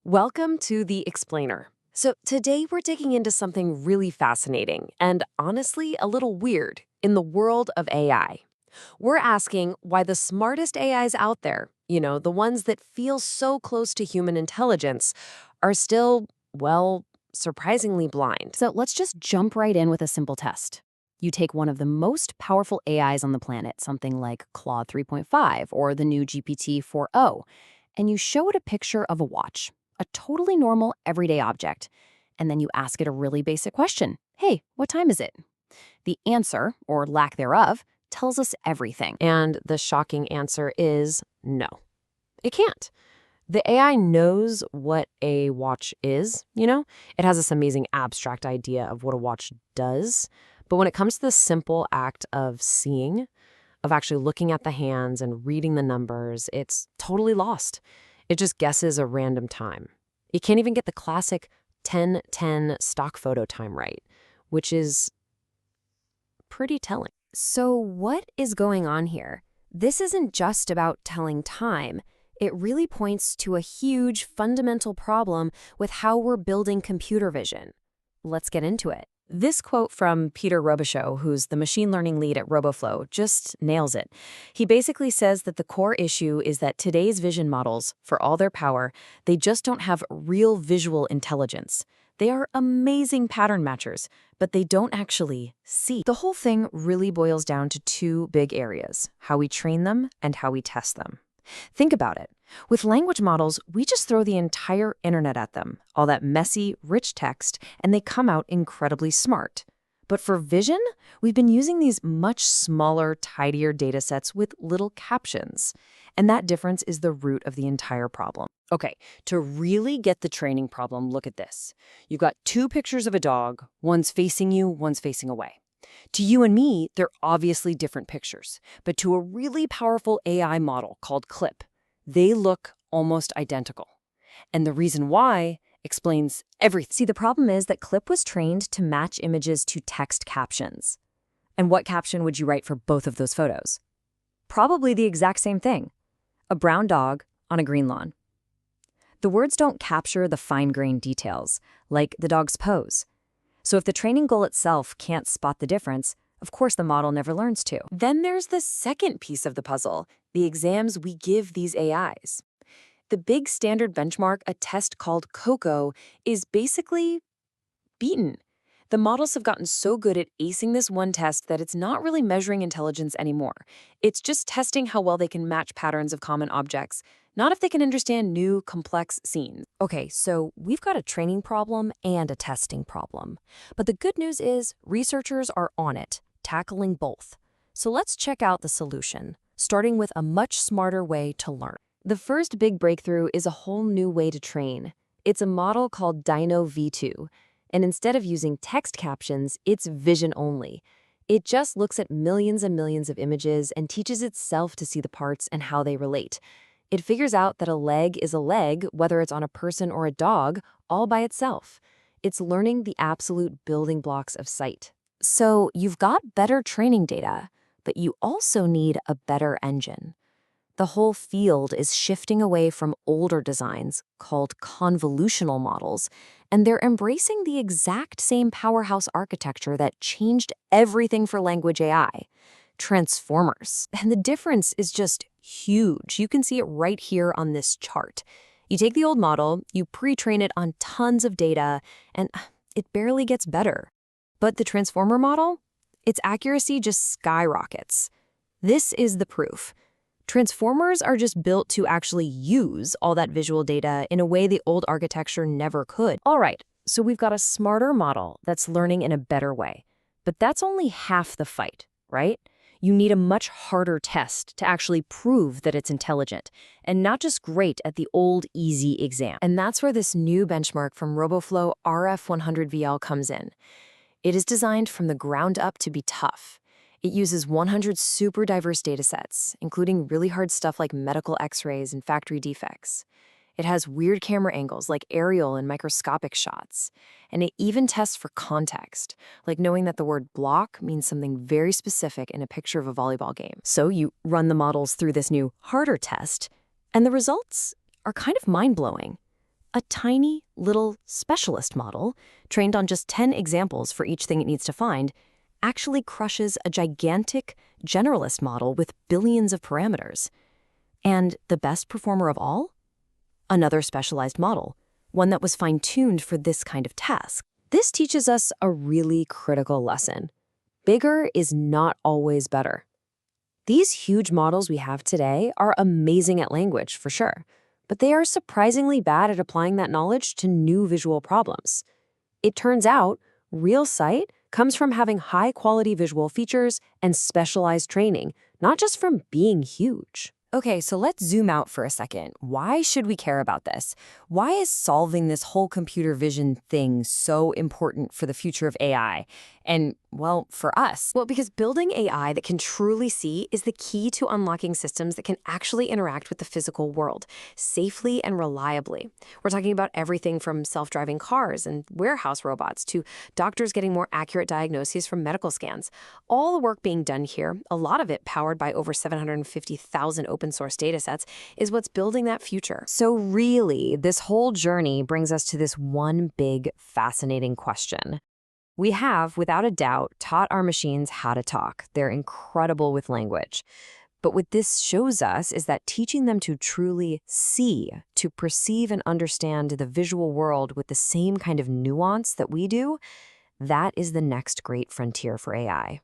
Welcome to The Explainer. So today we're digging into something really fascinating and honestly a little weird in the world of AI. We're asking why the smartest AIs out there, the ones that feel so close to human intelligence, are still, well, surprisingly blind. So let's just jump right in with a simple test. You take one of the most powerful AIs on the planet, something like Claude 3.5 or the new GPT 4o, and you show it a picture of a watch, a totally normal, everyday object. And then you ask it a really basic question. Hey, what time is it? The answer, or lack thereof, tells us everything. And the shocking answer is no. It can't. The AI knows what a watch is, It has this amazing abstract idea of what a watch does. But when it comes to the simple act of seeing, of actually looking at the hands and reading the numbers, it's totally lost. It just guesses a random time. It can't even get the classic 10:10 stock photo time right, which is pretty telling. So what is going on here? This isn't just about telling time. It really points to a huge fundamental problem with how we're building computer vision. Let's get into it. This quote from Peter Robicheaux, who's the machine learning lead at Roboflow, just nails it. He basically says that the core issue is that today's vision models, for all their power, they just don't have real visual intelligence. They are amazing pattern matchers, but they don't actually see. The whole thing really boils down to two big areas: how we train them and how we test them. Think about it. With language models, we just throw the entire internet at them, all that messy, rich text, and they come out incredibly smart. But for vision, we've been using these much smaller, tidier datasets with little captions. And that difference is the root of the entire problem. Okay, to really get the training problem, look at this. You've got two pictures of a dog, one's facing you, one's facing away. To you and me, they're obviously different pictures, but to a really powerful AI model called CLIP, they look almost identical. And the reason why explains everything. See, the problem is that CLIP was trained to match images to text captions. And what caption would you write for both of those photos? Probably the exact same thing. A brown dog on a green lawn. The words don't capture the fine-grained details, like the dog's pose. So if the training goal itself can't spot the difference, of course the model never learns to. Then there's the second piece of the puzzle, the exams we give these AIs. The big standard benchmark, a test called Coco, is basically beaten. The models have gotten so good at acing this one test that it's not really measuring intelligence anymore. It's just testing how well they can match patterns of common objects, not if they can understand new, complex scenes. Okay, so we've got a training problem and a testing problem. But the good news is researchers are on it, tackling both. So let's check out the solution, starting with a much smarter way to learn. The first big breakthrough is a whole new way to train. It's a model called Dino V2. And instead of using text captions, it's vision only. It just looks at millions and millions of images and teaches itself to see the parts and how they relate. It figures out that a leg is a leg, whether it's on a person or a dog, all by itself. It's learning the absolute building blocks of sight. So you've got better training data, but you also need a better engine. The whole field is shifting away from older designs called convolutional models, and they're embracing the exact same powerhouse architecture that changed everything for language AI, transformers. And the difference is just huge. You can see it right here on this chart. You take the old model, you pre-train it on tons of data, and it barely gets better. But the transformer model, its accuracy just skyrockets. This is the proof. Transformers are just built to actually use all that visual data in a way the old architecture never could. All right, so we've got a smarter model that's learning in a better way. But that's only half the fight, right? You need a much harder test to actually prove that it's intelligent, and not just great at the old easy exam. And that's where this new benchmark from Roboflow RF 100VL comes in. It is designed from the ground up to be tough. It uses 100 super diverse datasets, including really hard stuff like medical x-rays and factory defects. It has weird camera angles like aerial and microscopic shots. And it even tests for context, like knowing that the word block means something very specific in a picture of a volleyball game. So you run the models through this new, harder test, and the results are kind of mind-blowing. A tiny, little specialist model, trained on just 10 examples for each thing it needs to find, actually crushes a gigantic generalist model with billions of parameters. And the best performer of all? Another specialized model, one that was fine-tuned for this kind of task. This teaches us a really critical lesson. Bigger is not always better. These huge models we have today are amazing at language, for sure, but they are surprisingly bad at applying that knowledge to new visual problems. It turns out, real sight comes from having high-quality visual features and specialized training, not just from being huge. Okay, so let's zoom out for a second. Why should we care about this? Why is solving this whole computer vision thing so important for the future of AI? And, well, for us? Well, because building AI that can truly see is the key to unlocking systems that can actually interact with the physical world safely and reliably. We're talking about everything from self-driving cars and warehouse robots to doctors getting more accurate diagnoses from medical scans. All the work being done here, a lot of it powered by over 750,000 open source datasets, is what's building that future. So really, this whole journey brings us to this one big, fascinating question. We have, without a doubt, taught our machines how to talk. They're incredible with language. But what this shows us is that teaching them to truly see, to perceive and understand the visual world with the same kind of nuance that we do, that is the next great frontier for AI.